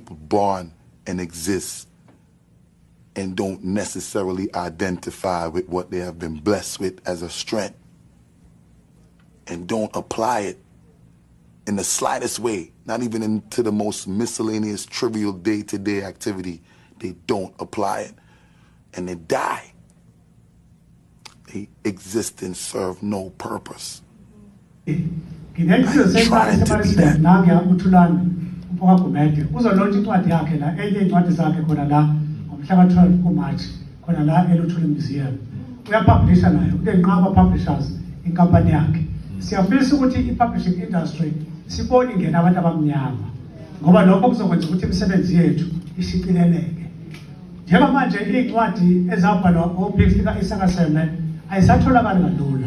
people born and exist and don't necessarily identify with what they have been blessed with as a strength and don't apply it in the slightest way, not even into the most miscellaneous, trivial day-to-day activity. They don't apply it and they die. They exist and serve no purpose. I'm trying to be that. Publishers inkampani yakhe siyafisa ukuthi i-publishing industry sibone ingena abantu abamnyama ngoba lokho kuzokwenza ukuthi imisebenzi yethu ishicileleke. Njengoba manje incwadi ezabhalwa oPhilip Isaka Seme ayisatholakali kalula.